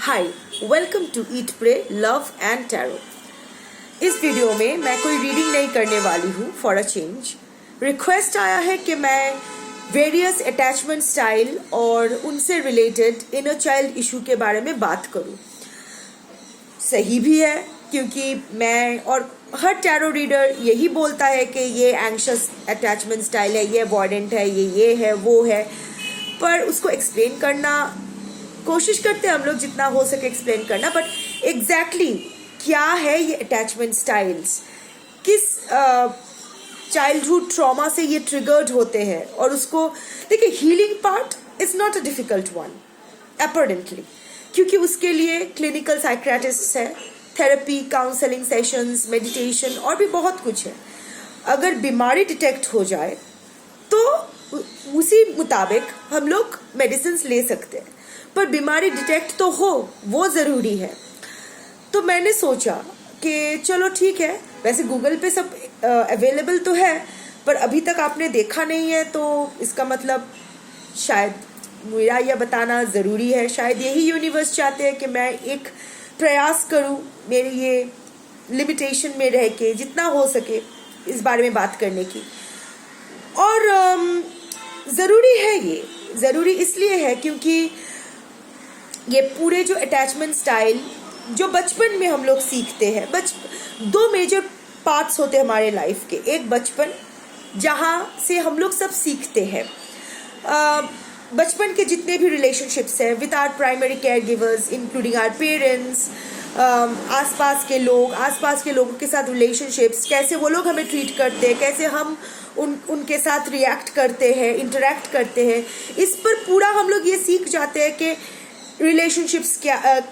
Hi, welcome to eat pray love and tarot. इस video में मैं कोई रीडिंग नहीं करने वाली हूँ फॉर अ चेंज। रिक्वेस्ट आया है कि मैं वेरियस अटैचमेंट स्टाइल और उनसे रिलेटेड इनर चाइल्ड इशू के बारे में बात करूँ। सही भी है, क्योंकि मैं और हर टैरो रीडर यही बोलता है कि ये एंग्शियस अटैचमेंट स्टाइल है, ये अवॉइडेंट है, ये है, वो है, पर उसको एक्सप्लेन करना कोशिश करते हैं हम लोग जितना हो सके एक्सप्लेन करना। बट एग्जैक्टली क्या है ये अटैचमेंट स्टाइल्स, किस चाइल्डहुड ट्रॉमा से ये ट्रिगर्ड होते हैं, और उसको देखिए healing part is not a difficult one apparently, क्योंकि उसके लिए क्लिनिकल साइकियाट्रिस्ट है, थेरेपी, काउंसलिंग सेशंस, मेडिटेशन और भी बहुत कुछ है। अगर बीमारी डिटेक्ट हो जाए तो उसी मुताबिक हम लोग मेडिसिन ले सकते हैं, पर बीमारी डिटेक्ट तो हो वो ज़रूरी है। तो मैंने सोचा कि चलो ठीक है, वैसे गूगल पे सब अवेलेबल तो है, पर अभी तक आपने देखा नहीं है, तो इसका मतलब शायद मेरा यह बताना ज़रूरी है। शायद यही यूनिवर्स चाहते हैं कि मैं एक प्रयास करूं, मेरे ये लिमिटेशन में रह के जितना हो सके इस बारे में बात करने की। और ज़रूरी है, ये ज़रूरी इसलिए है क्योंकि ये पूरे जो अटैचमेंट स्टाइल जो बचपन में हम लोग सीखते हैं, दो मेजर पार्ट्स होते हैं हमारे लाइफ के। एक बचपन, जहाँ से हम लोग सब सीखते हैं। बचपन के जितने भी रिलेशनशिप्स हैं with our primary caregivers including our parents, आसपास के लोगों के साथ रिलेशनशिप्स, कैसे वो लोग हमें ट्रीट करते हैं, कैसे हम उनके साथ रिएक्ट करते हैं, इंटरेक्ट करते हैं, इस पर पूरा हम लोग ये सीख जाते हैं कि रिलेशनशिप्स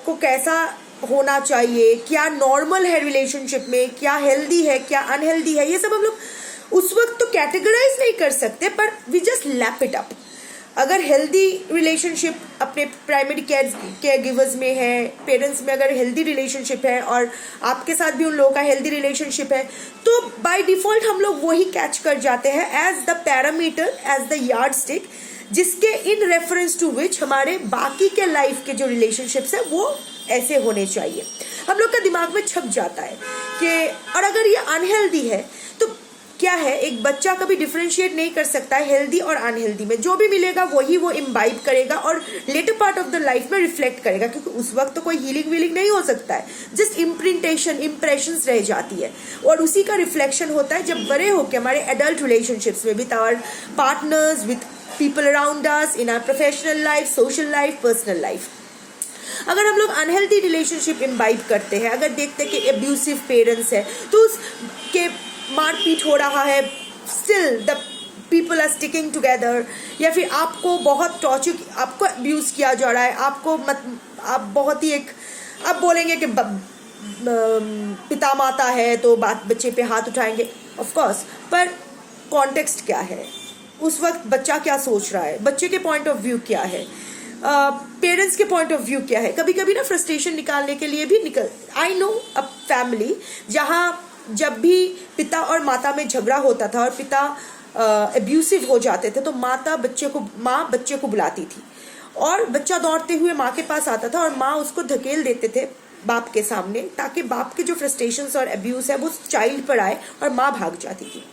को कैसा होना चाहिए, क्या नॉर्मल है रिलेशनशिप में, क्या हेल्दी है, क्या अनहेल्दी है। ये सब हम लोग उस वक्त तो कैटेगराइज नहीं कर सकते, पर we just lap it up. अगर हेल्दी रिलेशनशिप अपने प्राइमरी केयर गिवर्स में है, पेरेंट्स में अगर हेल्दी रिलेशनशिप है और आपके साथ भी उन लोगों का हेल्दी रिलेशनशिप है, तो बाय डिफॉल्ट हम लोग वही कैच कर जाते हैं as the parameter, as the yardstick, जिसके इन रेफरेंस टू विच हमारे बाकी के लाइफ के जो रिलेशनशिप्स है वो ऐसे होने चाहिए। हम लोग का दिमाग में छप जाता है कि, और अगर ये अनहेल्दी है तो क्या है, एक बच्चा कभी डिफरेंशिएट नहीं कर सकता है हेल्दी और अनहेल्दी में। जो भी मिलेगा वही वो इम्बाइब करेगा और later part of the life में रिफ्लेक्ट करेगा, क्योंकि उस वक्त तो कोई हीलिंग वीलिंग नहीं हो सकता है, जस्ट इम्प्रेशंस रह जाती है, और उसी का रिफ्लेक्शन होता है जब बड़े होकर हमारे एडल्ट रिलेशनशिप्स में with our partners, with people around us, in our professional life, social life, personal life। अगर हम लोग अनहेल्दी रिलेशनशिप इम्बाइब करते हैं, अगर देखते हैं कि एब्यूसिव पेरेंट्स है तो उसके मारपीट हो रहा है, still the people are sticking together, या फिर आपको बहुत टॉर्चर, आपको अब्यूज किया जा रहा है, आप बहुत ही आप बोलेंगे कि पिता माता है तो बच्चे पे हाथ उठाएंगे, ऑफ कोर्स, पर कॉन्टेक्स्ट क्या है, उस वक्त बच्चा क्या सोच रहा है, बच्चे के पॉइंट ऑफ व्यू क्या है, पेरेंट्स के पॉइंट ऑफ व्यू क्या है। कभी कभी ना फ्रस्ट्रेशन निकालने के लिए भी आई नो अ फैमिली जहाँ जब भी पिता और माता में झगड़ा होता था और पिता एब्यूसिव हो जाते थे, तो माँ बच्चे को बुलाती थी और बच्चा दौड़ते हुए माँ के पास आता था और माँ उसको धकेल देते थे बाप के सामने, ताकि बाप के जो फ्रस्ट्रेशंस और एब्यूज है वो चाइल्ड पर आए और माँ भाग जाती थी।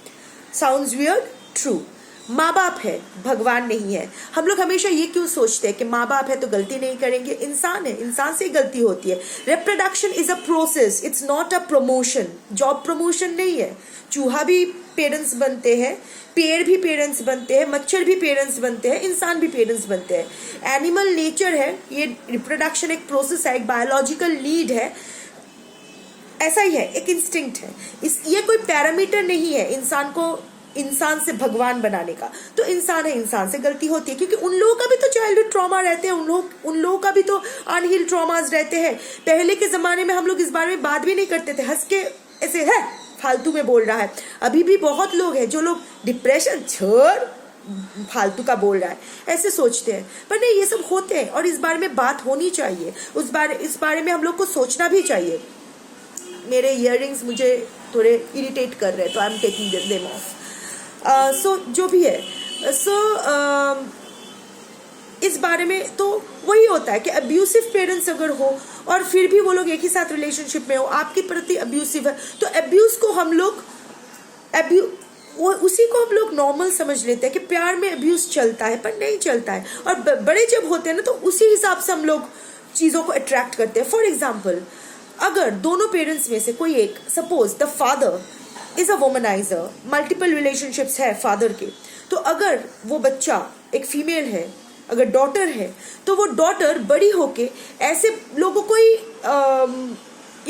Sounds weird, true. माँ बाप है, भगवान नहीं है। हम लोग हमेशा ये क्यों सोचते हैं कि माँ बाप है तो गलती नहीं करेंगे, इंसान है, इंसान से ही गलती होती है। Reproduction is a process, it's not a promotion, job promotion नहीं है। चूहा भी पेरेंट्स बनते हैं, पेड़ भी पेरेंट्स बनते हैं, मच्छर भी पेरेंट्स बनते हैं, इंसान भी पेरेंट्स बनते हैं। एनिमल नेचर है, ये रिप्रोडक्शन एक प्रोसेस है, एक बायोलॉजिकल नीड है, ऐसा ही है, एक इंस्टिंक्ट है। ये कोई पैरामीटर नहीं है इंसान से भगवान बनाने का। तो इंसान है, इंसान से गलती होती है, क्योंकि उन लोगों का भी तो चाइल्डहुड ट्रॉमा रहते हैं, उन लोगों का भी तो अनहील्ड ट्रॉमास रहते हैं। पहले के ज़माने में हम लोग इस बारे में बात भी नहीं करते थे, हंस के ऐसे है फालतू में बोल रहा है। अभी भी बहुत लोग हैं जो लोग डिप्रेशन छोड़ फालतू का बोल रहा है ऐसे सोचते हैं, पर नहीं, ये सब होते हैं और इस बारे में बात होनी चाहिए। इस बारे में हम लोग को सोचना भी चाहिए। मेरे इयररिंग्स मुझे थोड़े इरिटेट कर रहे हैं, तो I am taking them off. So जो भी है, इस बारे में तो वही होता है कि अब्यूसिव पेरेंट्स अगर हो और फिर भी वो लोग एक ही साथ रिलेशनशिप में हो, आपके प्रति अब्यूसिव है, तो अब्यूज को हम लोग उसी को हम लोग नॉर्मल समझ लेते हैं कि प्यार में अब्यूज चलता है, पर नहीं चलता है। और बड़े जब होते हैं ना, तो उसी हिसाब से हम लोग चीज़ों को अट्रैक्ट करते हैं। फॉर एग्जाम्पल, अगर दोनों पेरेंट्स में से कोई एक, suppose the father is a womaniser, multiple relationships है फादर के, तो अगर वो बच्चा एक फीमेल है, अगर डॉटर है, तो वो डॉटर बड़ी होके ऐसे लोगों को ही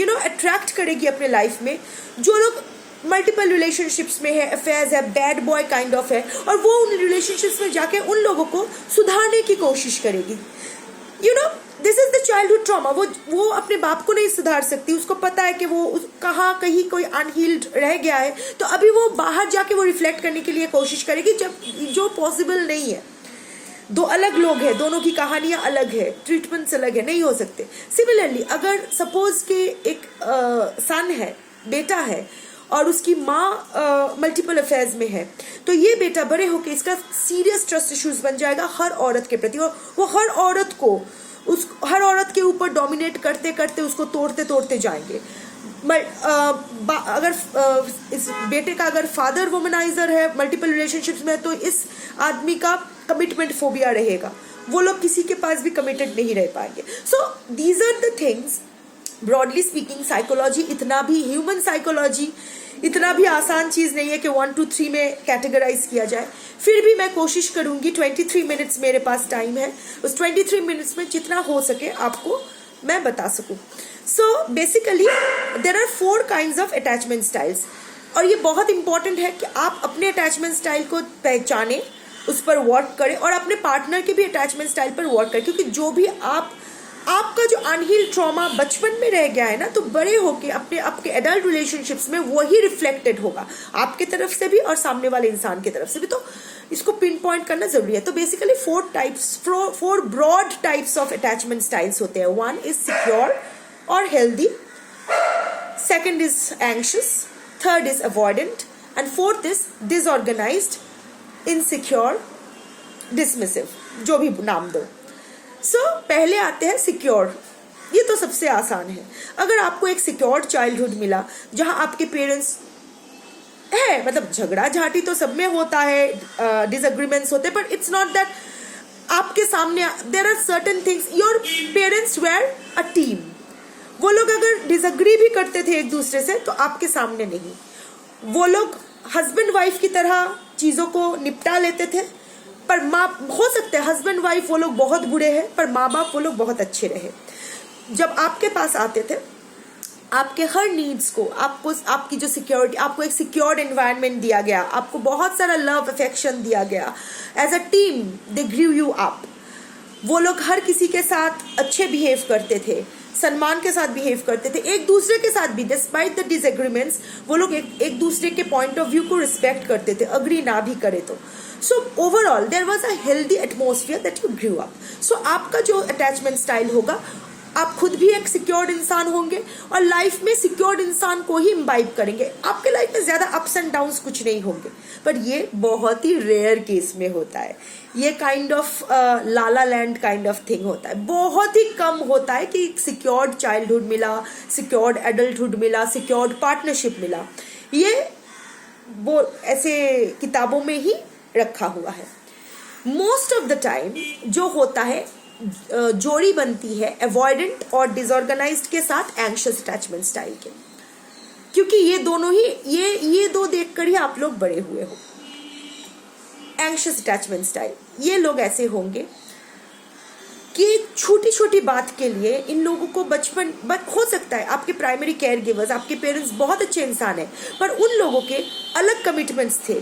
अट्रैक्ट करेगी अपने लाइफ में जो लोग मल्टीपल रिलेशनशिप्स में है, अफेयर्स है, बैड बॉय काइंड ऑफ है, और वो उन रिलेशनशिप्स में जाके उन लोगों को सुधारने की कोशिश करेगी। This is the childhood trauma. वो अपने बाप को नहीं सुधार सकती, उसको पता है कि वो कहाँ कहीं कोई अनहील्ड रह गया है, तो अभी वो बाहर जाके वो रिफ्लेक्ट करने के लिए कोशिश करेगी, जो पॉसिबल नहीं है। दो अलग लोग हैं, दोनों की कहानियां अलग है, ट्रीटमेंट्स अलग है, नहीं हो सकते। सिमिलरली अगर सपोज के एक सन है, बेटा है, और उसकी माँ मल्टीपल अफेयर्स में है, तो ये बेटा बड़े होके इसका सीरियस ट्रस्ट इश्यूज बन जाएगा हर औरत के प्रति, और वो हर औरत के ऊपर डोमिनेट करते करते उसको तोड़ते जाएंगे। अगर इस बेटे का अगर फादर वुमनाइजर है, मल्टीपल रिलेशनशिप्स में, तो इस आदमी का कमिटमेंट फोबिया रहेगा, वो लोग किसी के पास भी कमिटेड नहीं रह पाएंगे। So these are the things. Broadly speaking, psychology इतना भी, ह्यूमन साइकोलॉजी इतना भी आसान चीज़ नहीं है कि 1 to 3 में कैटेगराइज किया जाए। फिर भी मैं कोशिश करूंगी, 23 मिनट्स मेरे पास टाइम है, उस 23 मिनट्स में जितना हो सके आपको मैं बता सकूं। So basically there are 4 kinds of attachment styles, और ये बहुत इंपॉर्टेंट है कि आप अपने अटैचमेंट स्टाइल को पहचानें, उस पर वर्क करें, और अपने पार्टनर के भी अटैचमेंट स्टाइल पर वर्क करें, क्योंकि जो भी आपका जो अनहील्ड ट्रॉमा बचपन में रह गया है ना, तो बड़े होके आपके एडल्ट रिलेशनशिप्स में वही रिफ्लेक्टेड होगा, आपके तरफ से भी और सामने वाले इंसान की तरफ से भी। तो इसको पिन पॉइंट करना जरूरी है। तो basically 4 broad types of attachment styles होते हैं। 1 इज सिक्योर और healthy, 2nd is anxious, 3rd is avoidant, and 4th is disorganised, insecure, dismissive, जो भी नाम दो। पहले आते हैं सिक्योर। ये तो सबसे आसान है। अगर आपको एक सिक्योर्ड चाइल्डहुड मिला जहां आपके पेरेंट्स है, मतलब झगड़ा झाटी तो सब में होता है, डिसएग्रीमेंट्स होते हैं, पर इट्स नॉट दैट आपके सामने there are certain things, your parents were a team. वो लोग अगर डिसएग्री भी करते थे एक दूसरे से, तो आपके सामने नहीं, वो लोग हस्बैंड वाइफ की तरह चीज़ों को निपटा लेते थे। पर माँ, हो सकता है हस्बैंड वाइफ वो लोग बहुत बुरे हैं, पर माँ बाप वो लोग बहुत अच्छे रहे। जब आपके पास आते थे, आपके हर नीड्स को, आपकी जो सिक्योरिटी, आपको एक सिक्योर्ड एनवायरनमेंट दिया गया, आपको बहुत सारा लव अफेक्शन दिया गया। As a team they grew you up. वो लोग हर किसी के साथ अच्छे बिहेव करते थे, सम्मान के साथ बिहेव करते थे, एक दूसरे के साथ भी, डिस्पाइट द डिसएग्रीमेंट्स, वो लोग एक दूसरे के पॉइंट ऑफ व्यू को रिस्पेक्ट करते थे, अग्री ना भी करे तो। So overall there was a healthy atmosphere that you grew up. So आपका जो अटैचमेंट स्टाइल होगा, आप खुद भी एक सिक्योर्ड इंसान होंगे और लाइफ में सिक्योर्ड इंसान को ही इम्बाइब करेंगे। आपके लाइफ में ज़्यादा अप्स एंड डाउन्स कुछ नहीं होंगे, पर ये बहुत ही रेयर केस में होता है। ये kind of Lala land kind of thing होता है। बहुत ही कम होता है कि सिक्योर्ड चाइल्डहुड मिला, सिक्योर्ड एडल्टहुड मिला, सिक्योर्ड पार्टनरशिप मिला। ये वो ऐसे किताबों में ही रखा हुआ है। मोस्ट ऑफ द टाइम जो होता है, जोड़ी बनती है अवॉइडेंट और डिसऑर्गेनाइज्ड के साथ एंग्शियस अटैचमेंट स्टाइल के, क्योंकि ये दोनों ही ये दो देखकर ही आप लोग बड़े हुए हो। एंग्शियस अटैचमेंट स्टाइल, ये लोग ऐसे होंगे कि छोटी छोटी बात के लिए इन लोगों को बचपन हो सकता है आपके प्राइमरी केयर गिवर्स, आपके पेरेंट्स बहुत अच्छे इंसान हैं, पर उन लोगों के अलग कमिटमेंट्स थे,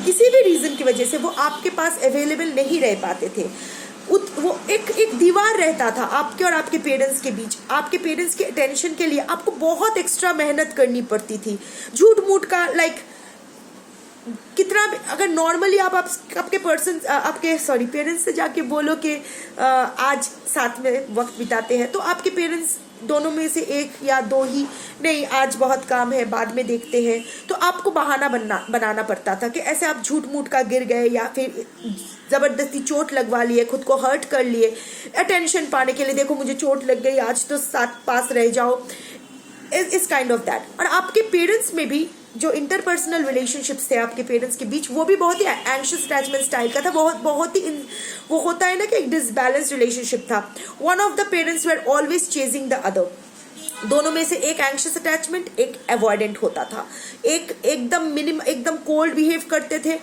किसी भी रीजन की वजह से वो आपके पास अवेलेबल नहीं रह पाते थे। वो एक दीवार रहता था आपके और आपके पेरेंट्स के बीच। आपके पेरेंट्स के अटेंशन के लिए आपको बहुत एक्स्ट्रा मेहनत करनी पड़ती थी, झूठ मूठ का, लाइक कितना अगर नॉर्मली आप आपके पेरेंट्स से जाके बोलो कि आज साथ में वक्त बिताते हैं, तो आपके पेरेंट्स दोनों में से एक या दो ही, नहीं आज बहुत काम है बाद में देखते हैं, तो आपको बहाना बनाना पड़ता था कि ऐसे आप झूठ मूठ का गिर गए या फिर ज़बरदस्ती चोट लगवा लिए, खुद को हर्ट कर लिए अटेंशन पाने के लिए, देखो मुझे चोट लग गई आज तो साथ पास रह जाओ, इस काइंड ऑफ दैट। और आपके पेरेंट्स में भी जो इंटरपर्सनल रिलेशनशिप्स थे आपके पेरेंट्स के बीच, वो भी बहुत ही एंशियस अटैचमेंट स्टाइल का था, बहुत ही वो होता है ना कि एक डिसबैलेंस रिलेशनशिप था। One of the parents were always chasing the other, दोनों में से एक एंशियस अटैचमेंट, एक अवॉइडेंट होता था, एक एकदम कोल्ड बिहेव करते थे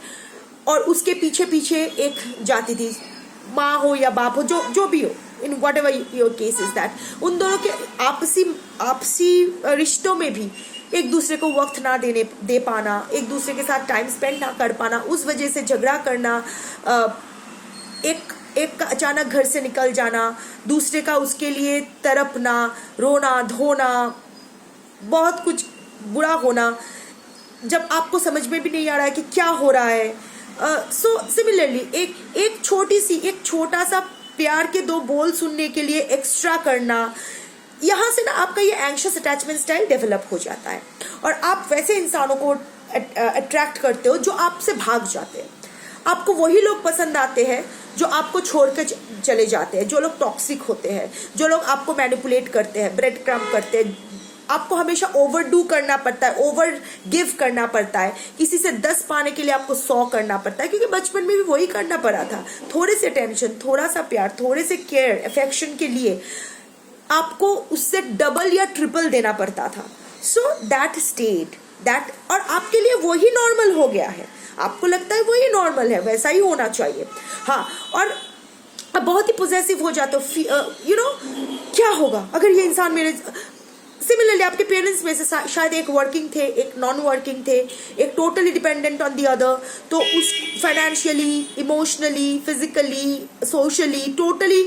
और उसके पीछे पीछे एक जाती थी, माँ हो या बाप हो, जो भी हो, in what ever your case is that. उन दोनों के आपसी रिश्तों में भी एक दूसरे को वक्त ना दे पाना, एक दूसरे के साथ टाइम स्पेंड ना कर पाना, उस वजह से झगड़ा करना, एक का अचानक घर से निकल जाना, दूसरे का उसके लिए तड़पना, रोना धोना, बहुत कुछ बुरा होना, जब आपको समझ में भी नहीं आ रहा है कि क्या हो रहा है। सो सिमिलरली एक छोटा सा प्यार के दो बोल सुनने के लिए एक्स्ट्रा करना, यहाँ से ना आपका ये एंशियस अटैचमेंट स्टाइल डेवलप हो जाता है और आप वैसे इंसानों को अट्रैक्ट करते हो जो आपसे भाग जाते हैं। आपको वही लोग पसंद आते हैं जो आपको छोड़ के चले जाते हैं, जो लोग टॉक्सिक होते हैं, जो लोग आपको मैनिपुलेट करते हैं, ब्रेड क्रम्ब करते हैं, आपको हमेशा ओवरडू करना पड़ता है, ओवर गिव करना पड़ता है, किसी से 10 पाने के लिए आपको 100 करना पड़ता है, क्योंकि बचपन में भी वही करना पड़ा था। थोड़े से टेंशन, थोड़ा सा प्यार, थोड़े से केयर अफेक्शन के लिए आपको उससे डबल या ट्रिपल देना पड़ता था। सो दैट स्टेट दैट, और आपके लिए वही नॉर्मल हो गया है, आपको लगता है वही नॉर्मल है, वैसा ही होना चाहिए। हाँ, और अब बहुत ही पोजेसिव हो जाते हो, यू नो क्या होगा अगर ये इंसान मेरे। सिमिलरली आपके पेरेंट्स में से शायद एक वर्किंग थे, एक नॉन वर्किंग थे, एक totally dependent on the other, तो उस financially, emotionally, physically, socially totally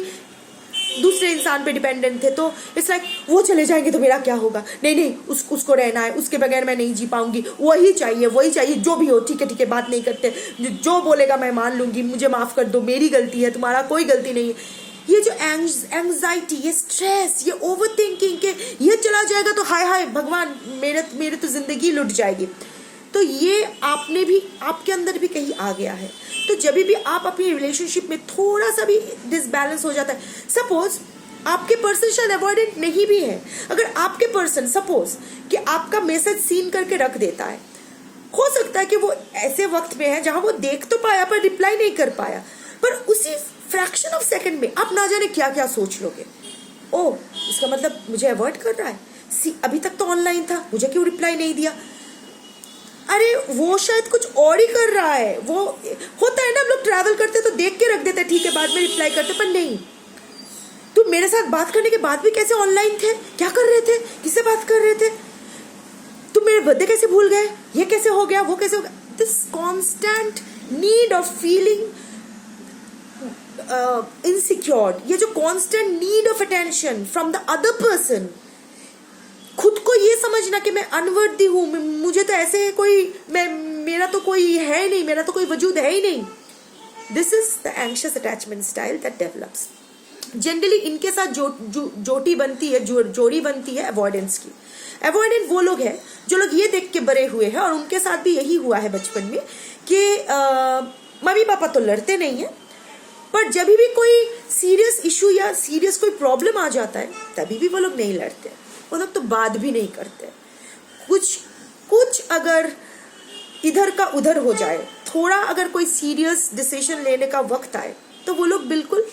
दूसरे इंसान पे डिपेंडेंट थे। तो इट्स लाइक वो चले जाएंगे तो मेरा क्या होगा, नहीं उसको रहना है, उसके बगैर मैं नहीं जी पाऊंगी, वही चाहिए, जो भी हो ठीक है बात नहीं करते, जो बोलेगा मैं मान लूंगी, मुझे माफ कर दो, मेरी गलती है, तुम्हारा कोई गलती नहीं है। ये जो एंग्जाइटी, ये स्ट्रेस, ये ओवर थिंकिंग के ये चला जाएगा तो हाय भगवान मेरे तो जिंदगी लुट जाएगी, तो ये आपके अंदर भी कहीं आ गया है। तो जब भी आप अपनी रिलेशनशिप में थोड़ा सा भी डिसबैलेंस हो जाता है, सपोज आपके पर्सन शायद अवॉइडेंट नहीं भी है, अगर आपके पर्सन सपोज कि आपका मैसेज सीन करके रख देता है, हो सकता है कि वो ऐसे वक्त में है जहां वो देख तो पाया पर रिप्लाई नहीं कर पाया, पर उसी फ्रैक्शन ऑफ सेकंड में आप ना जाने क्या क्या सोच लोगे। ओह, इसका मतलब मुझे अवॉइड कर रहा है, अभी तक तो ऑनलाइन था, मुझे क्यों रिप्लाई नहीं दिया। अरे वो शायद कुछ और ही कर रहा है। वो होता है ना, हम लोग ट्रैवल करते तो देख के रख देते, ठीक है बाद में रिप्लाई करते, पर नहीं, तुम मेरे साथ बात करने के बाद भी कैसे ऑनलाइन थे, क्या कर रहे थे, किससे बात कर रहे थे, तुम मेरे बर्थडे कैसे भूल गए, ये कैसे हो गया, वो कैसे हो गया। This constant need of feeling insecure, ये जो constant need of attention from the other person, खुद को ये समझना कि मैं अनवर्दी हूं, मुझे तो ऐसे मेरा तो कोई है नहीं, मेरा तो कोई वजूद है ही नहीं। This is the anxious attachment style that develops. Generally इनके साथ जोड़ी बनती है अवॉइडेंस की। अवॉइडेंट वो लोग हैं जो लोग ये देख के बड़े हुए हैं, और उनके साथ भी यही हुआ है बचपन में कि मम्मी पापा तो लड़ते नहीं है, पर जब भी कोई सीरियस इशू या सीरियस कोई प्रॉब्लम आ जाता है तभी भी वो लोग नहीं लड़ते, वो लोग तो बात भी नहीं करते। कुछ अगर इधर का उधर हो जाए, थोड़ा अगर कोई सीरियस डिसीजन लेने का वक्त आए तो वो लोग बिल्कुल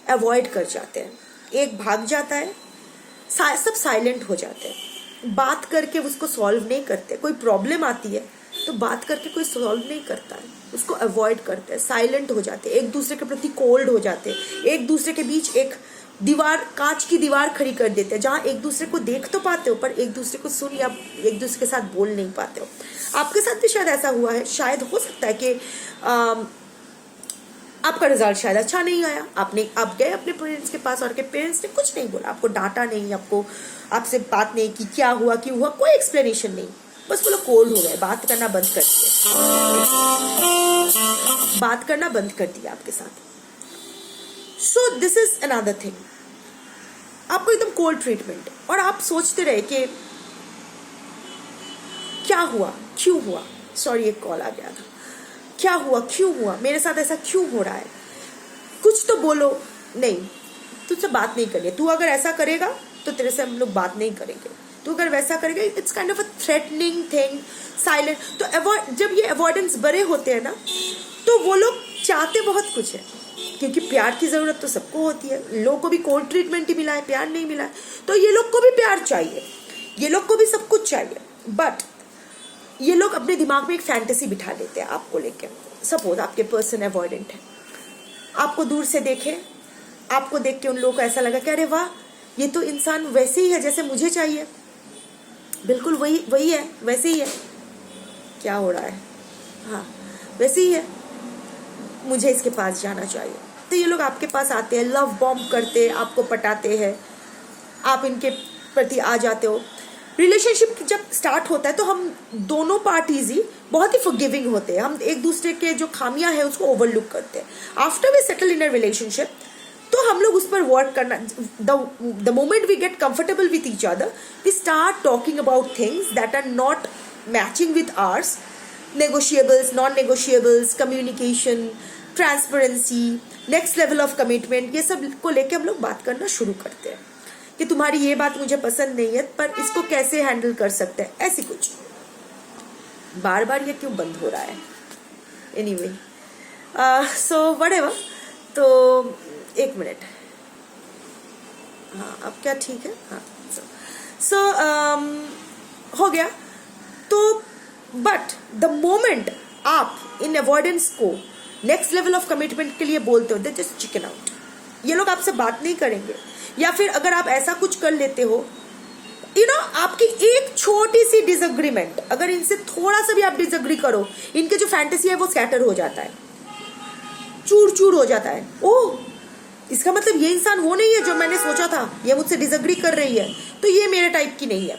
अवॉइड कर जाते हैं, एक भाग जाता है, सब साइलेंट हो जाते हैं, बात करके उसको सॉल्व नहीं करते। कोई प्रॉब्लम आती है तो बात करके कोई सॉल्व नहीं करता है, उसको अवॉइड करते हैं, साइलेंट हो जाते हैं, एक दूसरे के प्रति कोल्ड हो जाते हैं, एक दूसरे के बीच एक दीवार, कांच की दीवार खड़ी कर देते हैं, जहाँ एक दूसरे को देख तो पाते हो पर एक दूसरे को सुन या एक दूसरे के साथ बोल नहीं पाते हो। आपके साथ भी शायद ऐसा हुआ है, शायद हो सकता है कि आपका रिजल्ट शायद अच्छा नहीं आया, आप गए अपने पेरेंट्स के पास और के पेरेंट्स ने कुछ नहीं बोला, आपको डांटा नहीं, आपसे बात नहीं की, क्या हुआ क्यों हुआ, कोई एक्सप्लेनेशन नहीं, बस वो लोग कोल्ड हो गए, बात करना बंद कर दिए, बात करना बंद कर दिया आपके साथ। So this is another thing, आपको एकदम कोल्ड ट्रीटमेंट, और आप सोचते रहे कि क्या हुआ, क्यों हुआ, सॉरी एक कॉल आ गया था, क्या हुआ, क्यों हुआ, मेरे साथ ऐसा क्यों हो रहा है, कुछ तो बोलो। नहीं, तुझसे बात नहीं करनी, तू अगर ऐसा करेगा तो तेरे से हम लोग बात नहीं करेंगे, तू अगर वैसा करेगा, it's kind of a threatening thing, silent. तो जब ये अवॉइडेंस बड़े होते हैं ना, तो वो लोग चाहते बहुत कुछ है, क्योंकि प्यार की जरूरत तो सबको होती है। लोगों को भी कोल्ड ट्रीटमेंट ही मिला है, प्यार नहीं मिला है, तो ये लोग को भी प्यार चाहिए, ये लोग को भी सब कुछ चाहिए। बट ये लोग अपने दिमाग में एक फैंटेसी बिठा लेते हैं आपको लेके। सपोज आपके पर्सन अवॉइडेंट है, आपको दूर से देखे, आपको देख के उन लोगों को ऐसा लगा कि अरे वाह, ये तो इंसान वैसे ही है जैसे मुझे चाहिए, बिल्कुल वही है, वैसे ही है, क्या हो रहा है, हाँ वैसे ही है, मुझे इसके पास जाना चाहिए। तो ये लोग आपके पास आते हैं, लव बॉम्ब करते हैं, आपको पटाते हैं, आप इनके प्रति आ जाते हो। रिलेशनशिप जब स्टार्ट होता है तो हम दोनों पार्टीज ही बहुत ही फॉरगिविंग होते हैं, हम एक दूसरे के जो खामियां हैं उसको ओवरलुक करते हैं। After we settle in a relationship तो हम लोग उस पर वर्क करना, the moment we get comfortable with each other, we start talking about things that are not matching with ours, negotiables, non negotiables, communication, transparency, next level of commitment, ये सब को लेके हम लोग बात करना शुरू करते हैं कि तुम्हारी ये बात मुझे पसंद नहीं है, पर इसको कैसे हैंडल कर सकते हैं, ऐसी कुछ। बार बार ये क्यों बंद हो रहा है, एनीवे, सो व्हाटएवर। तो एक मिनट, हाँ अब क्या ठीक है, हाँ सो हो गया। तो बट द मोमेंट आप इन अवॉइडेंस को नेक्स्ट लेवल ऑफ कमिटमेंट के लिए बोलते हो, दे जस्ट चिकन आउट, ये लोग आपसे बात नहीं करेंगे। या फिर अगर आप ऐसा कुछ कर लेते हो, आपकी एक छोटी सी डिसएग्रीमेंट, अगर इनसे थोड़ा सा भी आप डिसएग्री करो, इनके जो फैंटेसी है वो स्कैटर हो जाता है, चूर चूर हो जाता है। ओह, इसका मतलब ये इंसान वो नहीं है जो मैंने सोचा था, ये मुझसे डिसएग्री कर रही है, तो ये मेरे टाइप की नहीं है।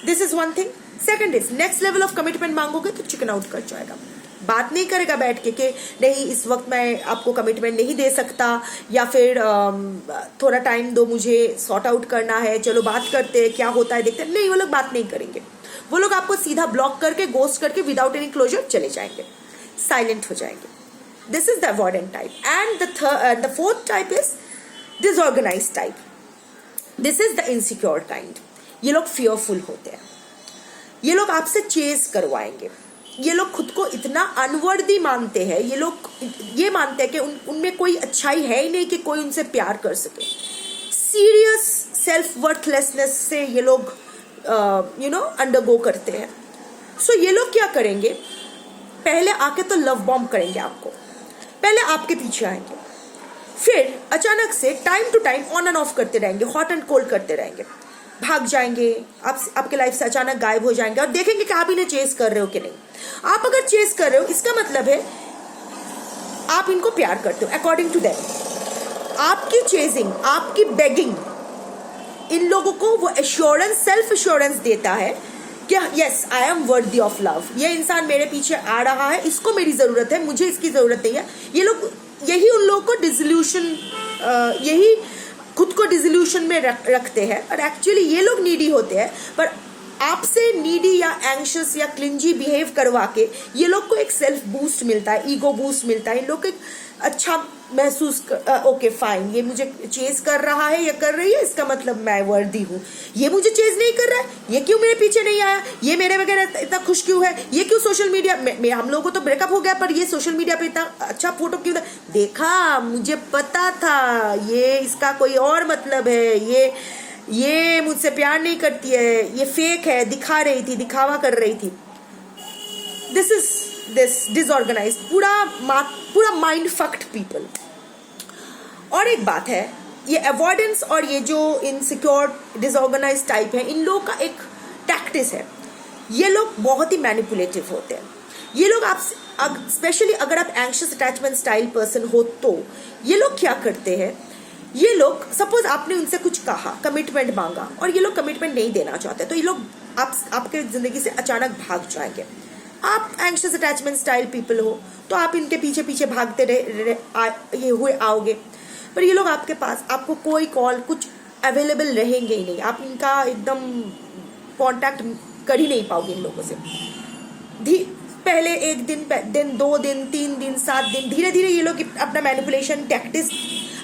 This is one thing. Second is, next level of commitment मांगोगे तो चिकन आउट कर जाएगा, बात नहीं करेगा बैठ के कि नहीं इस वक्त मैं आपको कमिटमेंट नहीं दे सकता, या फिर थोड़ा टाइम दो, मुझे सॉर्ट आउट करना है, चलो बात करते हैं क्या होता है देखते हैं। नहीं, वो लोग बात नहीं करेंगे, वो लोग आपको सीधा ब्लॉक करके, गोस्ट करके, विदाउट एनी क्लोजर चले जाएंगे, साइलेंट हो जाएंगे। This is the avoidant type. And the fourth type is disorganised type. This is the insecure kind. ये लोग फियरफुल होते हैं, ये लोग आपसे चेज करवाएंगे, ये लोग खुद को इतना अनवर्दी मानते हैं, ये लोग ये मानते हैं कि उनमें कोई अच्छाई है ही नहीं कि कोई उनसे प्यार कर सके। सीरियस सेल्फ वर्थलेसनेस से ये लोग अंडरगो करते हैं। सो ये लोग क्या करेंगे, पहले आके तो लव बॉम्ब करेंगे आपको, पहले आपके पीछे आएंगे, फिर अचानक से time to time on and off करते रहेंगे, हॉट एंड कोल्ड करते रहेंगे, भाग जाएंगे, आपके लाइफ से अचानक गायब हो जाएंगे और देखेंगे कि आप इन्हें चेस कर रहे हो कि नहीं। आप अगर चेस कर रहे हो, इसका मतलब है आप इनको प्यार करते हो अकॉर्डिंग टू देम। आपकी चेजिंग, आपकी बेगिंग इन लोगों को वो एश्योरेंस, सेल्फ एश्योरेंस देता है कि yes I am worthy of love, ये इंसान मेरे पीछे आ रहा है, इसको मेरी जरूरत है, मुझे इसकी जरूरत नहीं है। ये लोग, यही उन लोगों को डिसल्यूशन, यही खुद को डिसल्यूशन में रखते हैं, और एक्चुअली ये लोग नीडी होते हैं, पर आपसे नीडी या एंग्शियस या क्लिंजी बिहेव करवा के ये लोग को एक सेल्फ बूस्ट मिलता है, ईगो बूस्ट मिलता है, इन लोग को एक अच्छा महसूस ओके फाइन, ये मुझे चेज कर रहा है या कर रही है, इसका मतलब मैं वर्दी हूँ। ये मुझे चेज नहीं कर रहा है, ये क्यों मेरे पीछे नहीं आया, ये मेरे वगैरह इतना खुश क्यों है, ये क्यों सोशल मीडिया में, हम लोगों को तो ब्रेकअप हो गया पर ये सोशल मीडिया पे इतना अच्छा फोटो क्यों देखा, मुझे पता था ये इसका कोई और मतलब है, ये मुझसे प्यार नहीं करती है, ये फेक है, दिखा रही थी, दिखावा कर रही थी। दिस इज दिस डिसऑर्गेनाइज्ड, पूरा माइंड फक्ड पीपल। और एक बात है, ये अवॉइडेंस और ये जो इनसिक्योर डिसऑर्गेनाइज्ड टाइप है, इन लोगों का एक टैक्टिस है, ये लोग बहुत ही मैनिपुलेटिव होते हैं। ये लोग आप स्पेशली अगर आप एंग्शियस अटैचमेंट स्टाइल पर्सन हो तो ये लोग क्या करते हैं, ये लोग सपोज आपने उनसे कुछ कहा, कमिटमेंट मांगा और ये लोग कमिटमेंट नहीं देना चाहते, तो ये लोग आपके ज़िंदगी से अचानक भाग जाएंगे। आप एंग्शियस अटैचमेंट स्टाइल पीपल हो तो आप इनके पीछे पीछे भागते ये हुए आओगे, पर ये लोग आपके पास, आपको कोई कॉल कुछ अवेलेबल रहेंगे ही नहीं, आप इनका एकदम कांटेक्ट कर ही नहीं पाओगे इन लोगों से। पहले 1 दिन 2 दिन 3 दिन 7 दिन, धीरे धीरे ये लोग अपना मैनिपुलेशन टैक्टिक्स,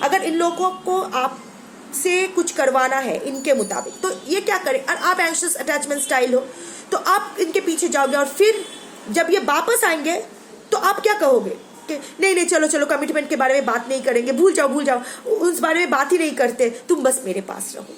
अगर इन लोगों को आप से कुछ करवाना है इनके मुताबिक तो ये क्या करें, और आप एंग्शियस अटैचमेंट स्टाइल हो तो आप इनके पीछे जाओगे, और फिर जब ये वापस आएंगे तो आप क्या कहोगे कि नहीं नहीं चलो चलो कमिटमेंट के बारे में बात नहीं करेंगे, भूल जाओ, उस बारे में बात ही नहीं करते, तुम बस मेरे पास रहो।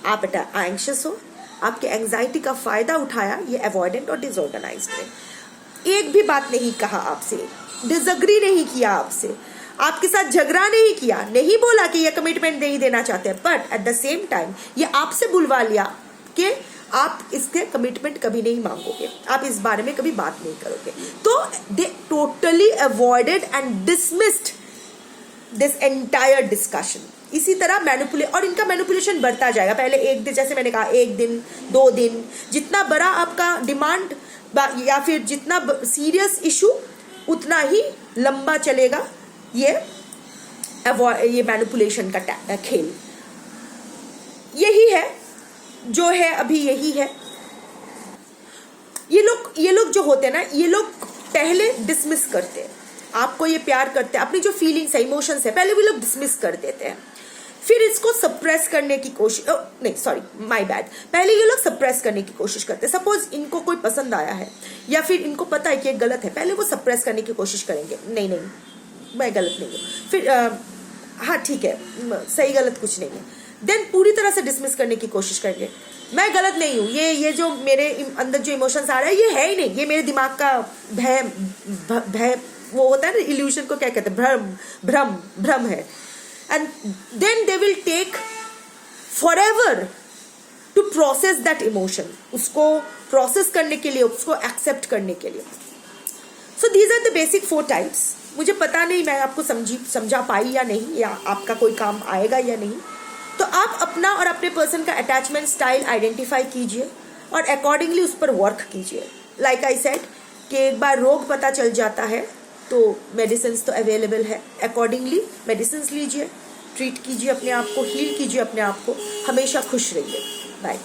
आप एंग्शियस हो, आपके एंग्जाइटी का फायदा उठाया ये अवॉइडेंट और डिसऑर्गेनाइज्ड ने। एक भी बात नहीं कहा आपसे, डिसएग्री नहीं किया आपसे, आपके साथ झगड़ा नहीं किया, नहीं बोला कि ये कमिटमेंट नहीं देना चाहते, but at the same time ये आपसे बुलवा लिया कि आप इसके कमिटमेंट कभी नहीं मांगोगे, आप इस बारे में कभी बात नहीं करोगे। तो दे totally avoided and dismissed this entire discussion. इसी तरह और इनका मैनिपुलेशन बढ़ता जाएगा। पहले 1 दिन, जैसे मैंने कहा 1 दिन 2 दिन, जितना बड़ा आपका डिमांड या फिर जितना सीरियस इशू उतना ही लंबा चलेगा ये मैनिपुलेशन का खेल। यही है जो है अभी, यही है। ये लोग जो होते हैं ना, ये लोग पहले डिसमिस करते हैं, आपको ये प्यार करते हैं, अपनी जो फीलिंग्स है, इमोशंस है, पहले वो लोग डिसमिस कर देते हैं, फिर इसको सप्रेस करने की कोशिश, नहीं सॉरी माय बैड, पहले ये लोग सप्रेस करने की कोशिश करते हैं। सपोज इनको कोई पसंद आया है या फिर इनको पता है कि ये गलत है, पहले वो सप्रेस करने की कोशिश करेंगे, नहीं नहीं मैं गलत नहीं हूँ, फिर हाँ ठीक है सही गलत कुछ नहीं है, देन पूरी तरह से डिसमिस करने की कोशिश करेंगे, मैं गलत नहीं हूँ, ये जो मेरे अंदर जो इमोशंस आ रहा है ये है ही नहीं, ये मेरे दिमाग का भय वो होता है ना, इल्यूशन को क्या कहते हैं, भ्रम है। And then they will take forever to process that emotion, उसको प्रोसेस करने के लिए, उसको एक्सेप्ट करने के लिए। So these are the basic 4 types. मुझे पता नहीं मैं आपको समझा पाई या नहीं, या आपका कोई काम आएगा या नहीं। तो आप अपना और अपने पर्सन का अटैचमेंट स्टाइल आइडेंटिफाई कीजिए और अकॉर्डिंगली उस पर वर्क कीजिए। लाइक आई सेड कि एक बार रोग पता चल जाता है तो मेडिसिन तो अवेलेबल है, अकॉर्डिंगली मेडिसिन लीजिए, ट्रीट कीजिए अपने आप को, हील कीजिए अपने आप को, हमेशा खुश रहिए। बाय।